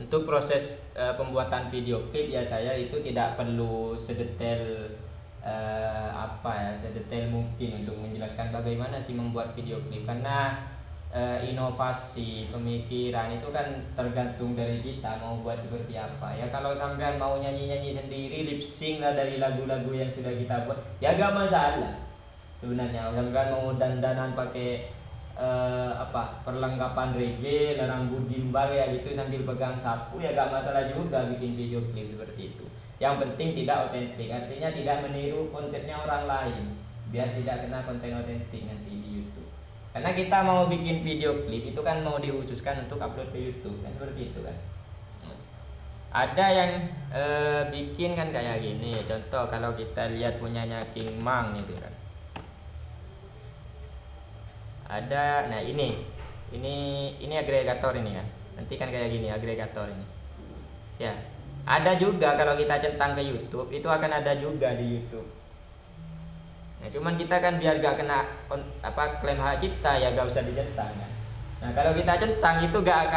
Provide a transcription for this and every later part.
Untuk proses pembuatan video klip ya saya itu tidak perlu sedetail sedetail mungkin untuk menjelaskan bagaimana sih membuat video klip, karena inovasi pemikiran itu kan tergantung dari kita mau buat seperti apa ya. Kalau sampean mau nyanyi-nyanyi sendiri, lip sync lah dari lagu-lagu yang sudah kita buat ya gak masalah sebenarnya. Sampean mau dandanan pakai perlengkapan reggae, rambut gimbal ya gitu sambil pegang sapu ya gak masalah juga bikin video klip seperti itu. Yang penting tidak otentik, artinya tidak meniru konsepnya orang lain, biar tidak kena konten otentik nanti di YouTube. Karena kita mau bikin video klip itu kan mau dikhususkan untuk upload ke YouTube kan, seperti itu kan. Ada yang bikin kan kayak gini, contoh kalau kita lihat punyanya King Mang itu kan. Ada, nah ini agregator ini kan, nanti kan kayak gini agregator ini ya. Ada juga kalau kita centang ke YouTube itu akan ada juga di YouTube. Nah cuman kita kan biar gak kena klaim hak cipta ya gak usah dicentang kan. Nah kalau kita centang itu gak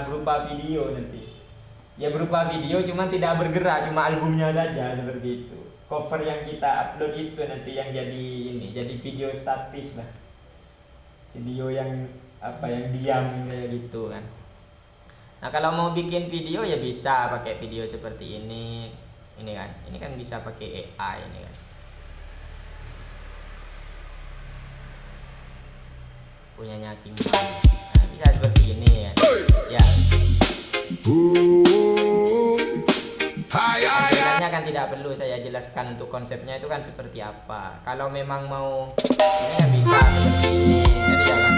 berupa video nanti ya, berupa video cuman tidak bergerak, cuma albumnya saja seperti itu. Cover yang kita upload itu nanti yang jadi video statis lah, video yang diam kayak gitu kan. Nah kalau mau bikin video ya bisa pakai video seperti ini kan, ini kan bisa pakai AI ini kan. Punyanya King Mang, nah, bisa seperti ini ya. Ya. Sebenarnya kan tidak perlu saya jelaskan untuk konsepnya itu kan seperti apa. Kalau memang mau ini kan bisa seperti ini. Jadi ya kan.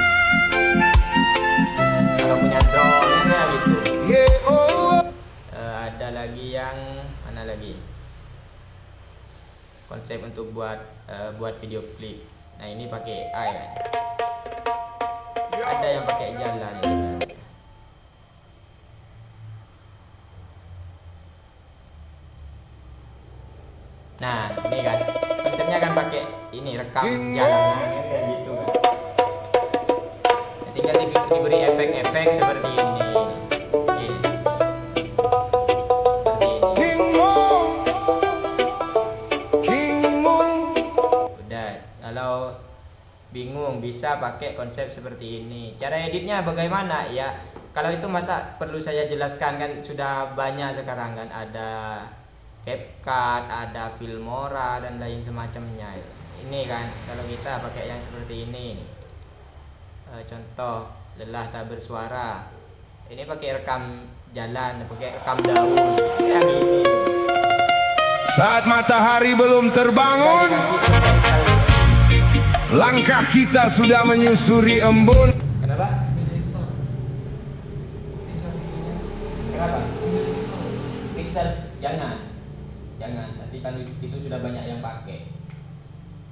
Kalau punya drone ya gitu. Ada lagi yang mana lagi? Konsep untuk buat video klip. Nah ini pakai AI kan. Ada yang pakai jalan ini. Nah ini kan konsepnya kan pakai ini rekam jalan kayak gitu kan. Nah, tinggal diberi efek-efek seperti ini. Udah, kalau bingung bisa pakai konsep seperti ini. Cara editnya bagaimana ya? Kalau itu masa perlu saya jelaskan kan, sudah banyak sekarang kan, ada CapCut, ada Filmora dan lain semacamnya. Ini kan kalau kita pakai yang seperti ini nih. Contoh lelah tak bersuara. Ini pakai rekam jalan, pakai rekam daun. Kayak gini. Saat matahari belum terbangun, langkah kita sudah menyusuri embun. Kenapa? Kenapa? Pixel jangan. Nanti kan itu sudah banyak yang pakai.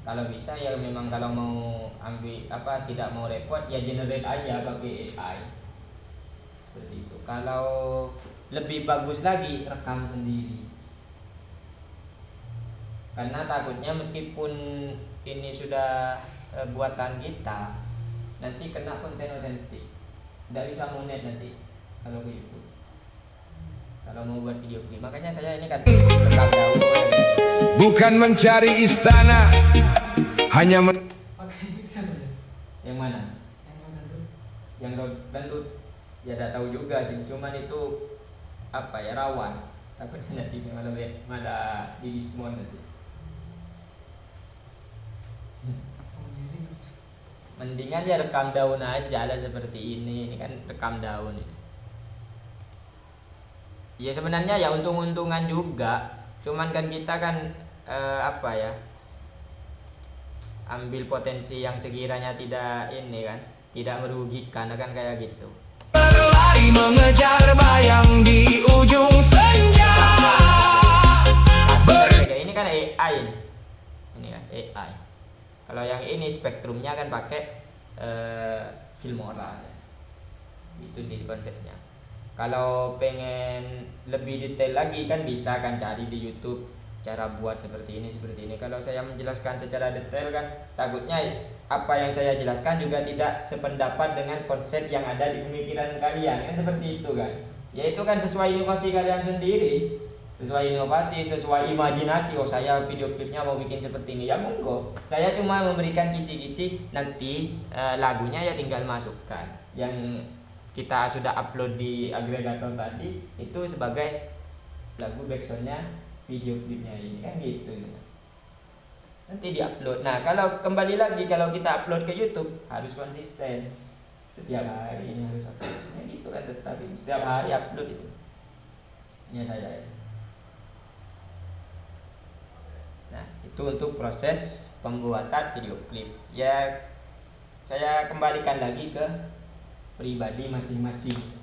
Kalau bisa ya memang kalau mau ambil tidak mau repot ya generate aja pakai AI. Seperti itu. Kalau lebih bagus lagi rekam sendiri. Karena takutnya meskipun ini sudah buatan kita, nanti kena konten otentik. Tidak bisa monet nanti kalau ke YouTube. Kalau mau buat video klip, makanya saya ini kan rekam daun. Bukan mencari istana, hanya pakai mixer ya? Yang mana? Yang dangdut ya tidak tahu juga sih, cuman itu rawan, takutnya nanti malah di dismon nanti. Mendingan ya rekam daun aja lah seperti ini kan rekam daun ini. Ya sebenarnya ya untung-untungan juga, cuman kan kita kan ambil potensi yang sekiranya tidak merugikan, akan kayak gitu. berlari mengejar bayang di ujung senja. Ini kan AI ini kan AI. Kalau yang ini spektrumnya kan pakai Filmora. Itu sih konsepnya. Kalau pengen lebih detail lagi kan bisa kan cari di YouTube cara buat seperti ini. Kalau saya menjelaskan secara detail kan takutnya apa yang saya jelaskan juga tidak sependapat dengan konsep yang ada di pemikiran kalian kan, seperti itu kan. Ya itu kan sesuai inovasi kalian sendiri, sesuai inovasi, sesuai imajinasi. Oh saya video klipnya mau bikin seperti ini, ya monggo. Saya cuma memberikan kisi-kisi, nanti lagunya ya tinggal masukkan. Yang kita sudah upload di agregator tadi itu sebagai lagu backsoundnya video klipnya ini kan gitu. Nanti diupload. Nah kalau kembali lagi kalau kita upload ke YouTube harus konsisten, setiap hari ini harus upload. Nah, gitu kan tetap setiap hari upload itu. Ini saya. Nah itu untuk proses pembuatan video klip. Ya saya kembalikan lagi ke pribadi masing-masing.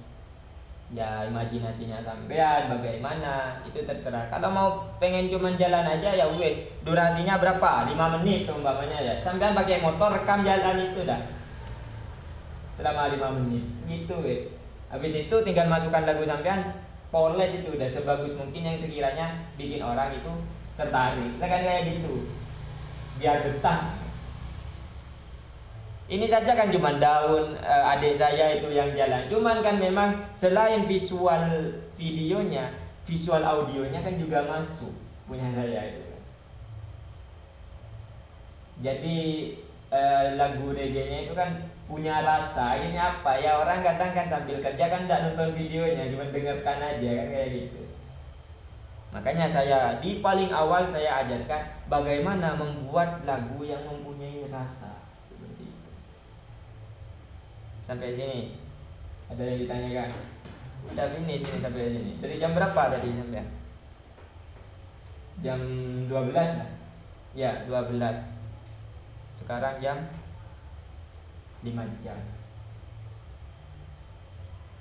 Ya imajinasinya sampean bagaimana itu terserah. Kalau mau pengen cuman jalan aja ya wes, durasinya berapa, 5 menit seumpamanya ya, sampean pakai motor rekam jalan itu dah selama 5 menit gitu wes. Habis itu tinggal masukkan lagu sampean, poles itu udah sebagus mungkin yang sekiranya bikin orang itu tertarik. Nah, kan kayak gitu biar betah. Ini saja kan cuma daun adik saya itu yang jalan. Cuman kan memang selain visual videonya, visual audionya kan juga masuk punya saya itu. Jadi lagu reggae-nya itu kan punya rasa. Akhirnya apa ya, orang kadang kan sambil kerja kan tidak nonton videonya, cuma dengarkan aja kan kayak gitu. Makanya saya di paling awal saya ajarkan bagaimana membuat lagu yang mempunyai rasa. Sampai sini ada yang ditanyakan? Udah finish ini sampai sini. Dari jam berapa tadi sampai? Jam 12 lah. Ya 12. Sekarang jam 5 jam.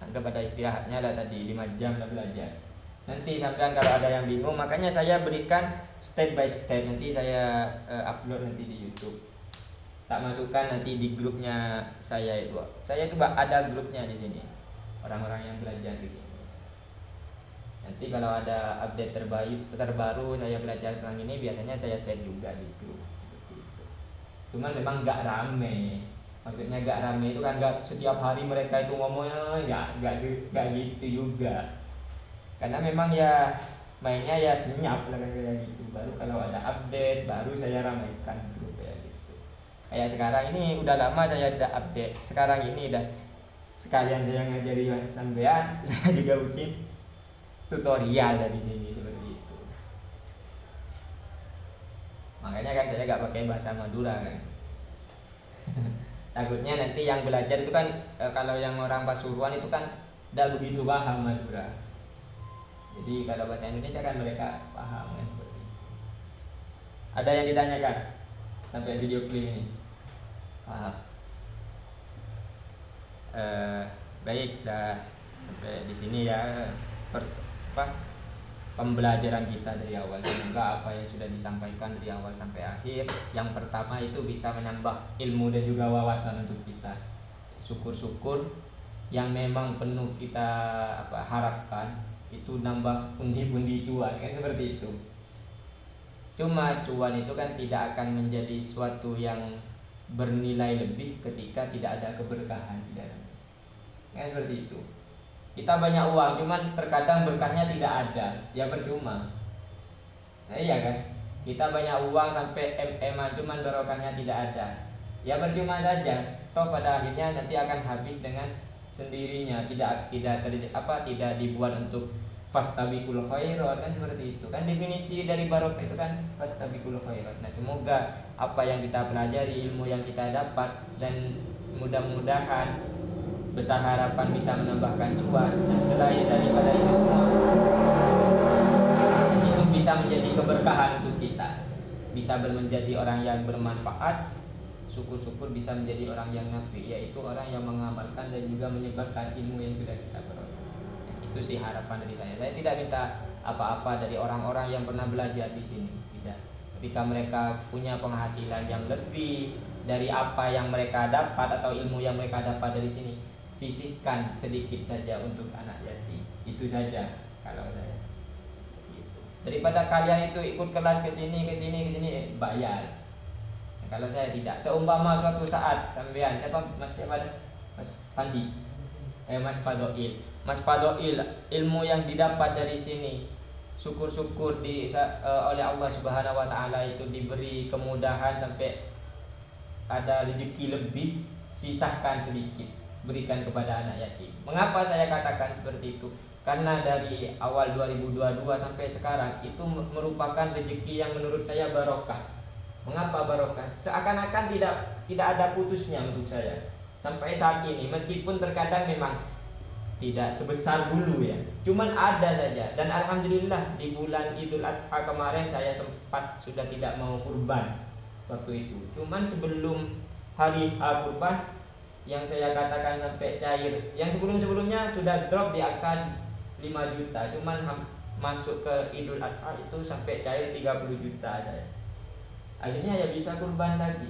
Anggap ada istirahatnya lah tadi, 5 jam lah belajar. Nanti sampean kalau ada yang bingung, makanya saya berikan step by step. Nanti saya upload nanti di YouTube. Tak masukkan nanti di grupnya saya itu. Saya itu ada grupnya di sini. Orang-orang yang belajar di sini. Nanti kalau ada update terbaru saya belajar tentang ini, biasanya saya share juga di grup seperti itu. Cuman memang nggak rame. Maksudnya nggak rame itu kan nggak setiap hari mereka itu ngomongnya, nggak gitu juga. Karena memang ya mainnya ya senyap lah kayak gitu. Baru kalau ada update baru saya ramaikan grup ya gitu. Kayak sekarang ini udah lama saya udah update. Sekarang ini udah sekalian saya ngajari sampean, saya juga bikin tutorial dari sini seperti itu. Makanya kan saya gak pakai bahasa Madura kan. Takutnya nanti yang belajar itu kan kalau yang orang Pasuruan itu kan tidak begitu paham Madura. Jadi kalau bahasa Indonesia kan mereka paham kan seperti itu. Ada yang ditanyakan sampai video klip ini? Paham? Baik, dah sampai di sini ya pembelajaran kita dari awal. Semoga apa yang sudah disampaikan dari awal sampai akhir, yang pertama itu bisa menambah ilmu dan juga wawasan untuk kita. Syukur-syukur yang memang penuh kita harapkan itu nambah pundi-pundi cuan kan seperti itu. Cuma cuan itu kan tidak akan menjadi suatu yang bernilai lebih ketika tidak ada keberkahan di dalamnya. Kan seperti itu. Kita banyak uang, cuman terkadang berkahnya tidak ada, ya percuma. Nah, iya kan? Kita banyak uang sampai MM-an, cuman barokahnya tidak ada, ya percuma saja. Toh pada akhirnya nanti akan habis dengan sendirinya, tidak dibuat untuk fastabiqul khairat kan seperti itu. Kan definisi dari barokah itu kan fastabiqul khairat. Nah, semoga apa yang kita pelajari, ilmu yang kita dapat, dan mudah-mudahan besar harapan bisa menambahkan cuan. Nah, selain daripada itu semua, itu bisa menjadi keberkahan untuk kita, bisa menjadi orang yang bermanfaat. Syukur-syukur bisa menjadi orang yang nafi, yaitu orang yang mengamalkan dan juga menyebarkan ilmu yang sudah kita peroleh. Itu sih harapan dari saya. Saya tidak minta apa-apa dari orang-orang yang pernah belajar di sini, tidak. Ketika mereka punya penghasilan yang lebih dari apa yang mereka dapat atau ilmu yang mereka dapat dari sini, sisihkan sedikit saja untuk anak yatim. Itu saja kalau saya. Gitu. Daripada kalian itu ikut kelas ke sini bayar. Nah, kalau saya tidak. Seumpama suatu saat sampean Mas Pandi Mas Fadoil. Mas Fadoil, ilmu yang didapat dari sini, syukur-syukur oleh Allah Subhanahu wa taala itu diberi kemudahan sampai ada rezeki lebih, sisakan sedikit, berikan kepada anak yatim. Mengapa saya katakan seperti itu? Karena dari awal 2022 sampai sekarang itu merupakan rezeki yang menurut saya barokah. Mengapa barokah? Seakan-akan tidak ada putusnya untuk saya sampai saat ini, meskipun terkadang memang tidak sebesar dulu ya, cuman ada saja. Dan alhamdulillah di bulan Idul Adha kemarin saya sempat sudah tidak mau kurban waktu itu. Cuman sebelum hari kurban yang saya katakan sampai cair, yang sebelum-sebelumnya sudah drop di angka 5 juta, cuman masuk ke Idul Adha itu sampai cair 30 juta aja. Akhirnya ya bisa kurban lagi.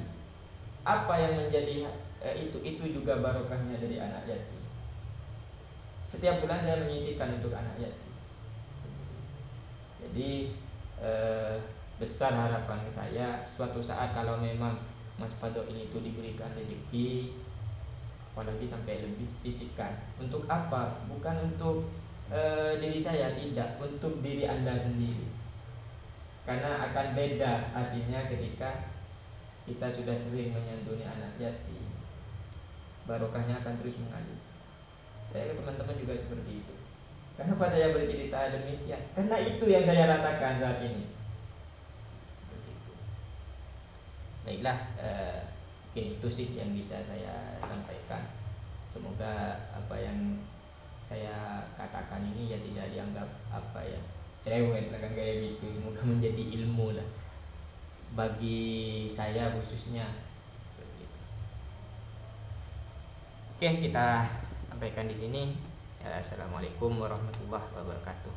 Apa yang menjadi itu juga barokahnya dari anak yatim. Setiap bulan saya menyisihkan untuk anak yatim. Jadi besar harapan saya suatu saat kalau memang Mas Fadoil itu diberikan rezeki, apalagi sampai lebih, sisihkan. Untuk apa? Bukan untuk diri saya, tidak, untuk diri Anda sendiri. Karena akan beda hasilnya ketika kita sudah sering menyantuni anak yatim. Barokahnya akan terus mengalir. Saya ke teman-teman juga seperti itu. Kenapa saya bercerita demikian? Karena itu yang saya rasakan saat ini. Seperti itu. Baiklah, mungkin itu sih yang bisa saya sampaikan. Semoga apa yang saya katakan ini ya tidak dianggap cerewet lah kan kayak gitu. Semoga menjadi ilmu lah bagi saya khususnya, seperti itu. Oke, kita sampaikan di sini. Assalamualaikum warahmatullahi wabarakatuh.